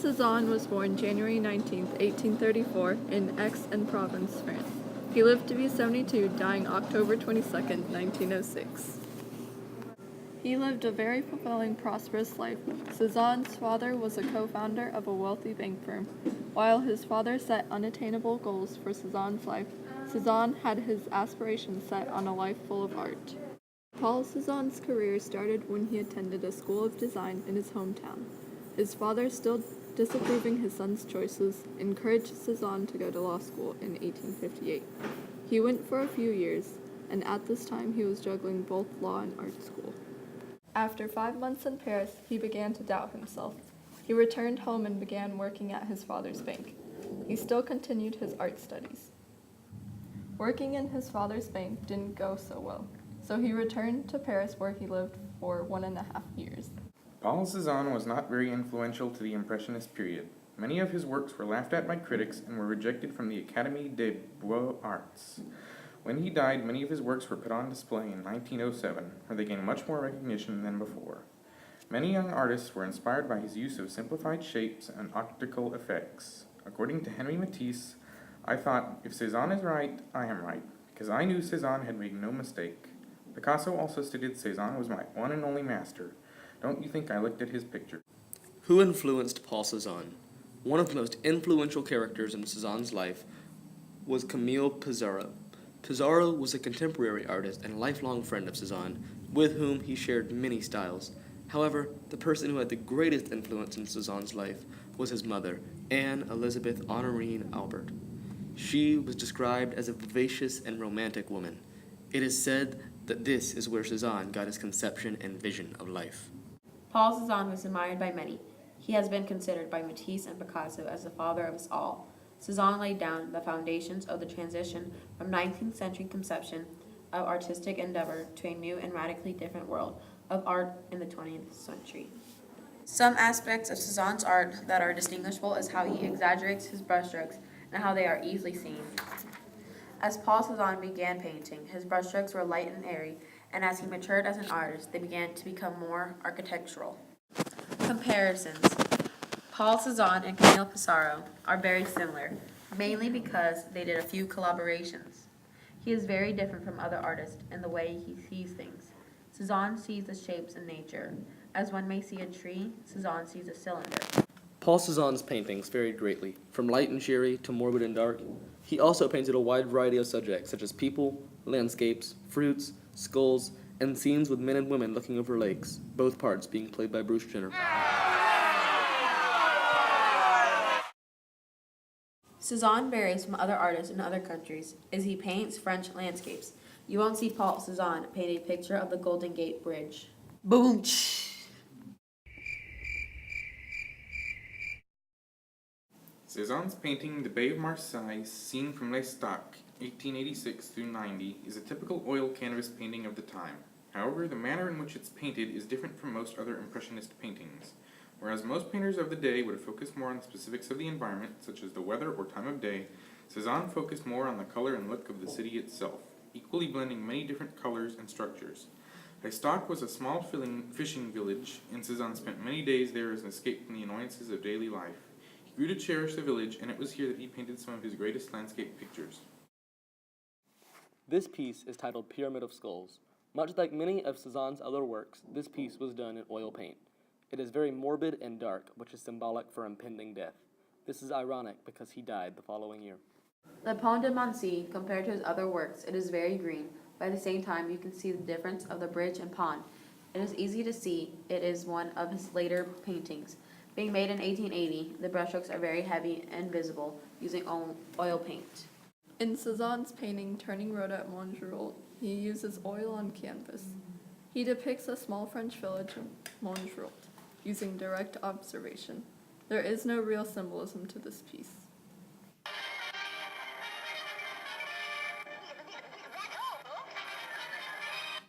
Cezanne was born January 19, 1834, in Aix-en-Provence, France. He lived to be 72, dying October 22, 1906. He lived a very fulfilling, prosperous life. Cezanne's father was a co-founder of a wealthy bank firm. While his father set unattainable goals for Cezanne's life, Cezanne had his aspirations set on a life full of art. Paul Cezanne's career started when he attended a school of design in his hometown. His father, still disapproving his son's choices, encouraged Cezanne to go to law school in 1858. He went for a few years, and at this time he was juggling both law and art school. After 5 months in Paris, he began to doubt himself. He returned home and began working at his father's bank. He still continued his art studies. Working in his father's bank didn't go so well, so he returned to Paris, where he lived for 1.5 years. Paul Cezanne was not very influential to the Impressionist period. Many of his works were laughed at by critics and were rejected from the Académie des Beaux-Arts. When he died, many of his works were put on display in 1907, where they gained much more recognition than before. Many young artists were inspired by his use of simplified shapes and optical effects. According to Henri Matisse, I thought, if Cezanne is right, I am right, because I knew Cezanne had made no mistake. Picasso also stated Cezanne was my one and only master. Don't you think I looked at his picture? Who influenced Paul Cezanne? One of the most influential characters in Cezanne's life was Camille Pissarro. Pissarro was a contemporary artist and lifelong friend of Cezanne, with whom he shared many styles. However, the person who had the greatest influence in Cezanne's life was his mother, Anne Elizabeth Honorine Albert. She was described as a vivacious and romantic woman. It is said that this is where Cezanne got his conception and vision of life. Paul Cezanne was admired by many. He has been considered by Matisse and Picasso as the father of us all. Cezanne laid down the foundations of the transition from 19th century conception of artistic endeavor to a new and radically different world of art in the 20th century. Some aspects of Cezanne's art that are distinguishable is how he exaggerates his brushstrokes and how they are easily seen. As Paul Cezanne began painting, his brushstrokes were light and airy, and as he matured as an artist, they began to become more architectural. Comparisons. Paul Cezanne and Camille Pissarro are very similar, mainly because they did a few collaborations. He is very different from other artists in the way he sees things. Cezanne sees the shapes in nature. As one may see a tree, Cezanne sees a cylinder. Paul Cezanne's paintings varied greatly, from light and cheery to morbid and dark. He also painted a wide variety of subjects, such as people, landscapes, fruits, skulls, and scenes with men and women looking over lakes, both parts being played by Bruce Jenner. Cezanne varies from other artists in other countries as he paints French landscapes. You won't see Paul Cezanne paint a picture of the Golden Gate Bridge. Boom! Cezanne's painting The Bay of Marseille, seen from L'Estaque, 1886 through 90, is a typical oil canvas painting of the time. However, the manner in which it's painted is different from most other Impressionist paintings. Whereas most painters of the day would focus more on the specifics of the environment, such as the weather or time of day, Cezanne focused more on the color and look of the city itself, equally blending many different colors and structures. L'Estaque was a small fishing village, and Cezanne spent many days there as an escape from the annoyances of daily life. He grew to cherish the village, and it was here that he painted some of his greatest landscape pictures. This piece is titled Pyramid of Skulls. Much like many of Cezanne's other works, this piece was done in oil paint. It is very morbid and dark, which is symbolic for impending death. This is ironic because he died the following year. The Pont de Montcy, compared to his other works, it is very green, but at the same time you can see the difference of the bridge and pond. It is easy to see it is one of his later paintings. Being made in 1880, the brushstrokes are very heavy and visible, using oil paint. In Cezanne's painting Turning Road at Montgeroult, he uses oil on canvas. He depicts a small French village of Montgeroult, using direct observation. There is no real symbolism to this piece.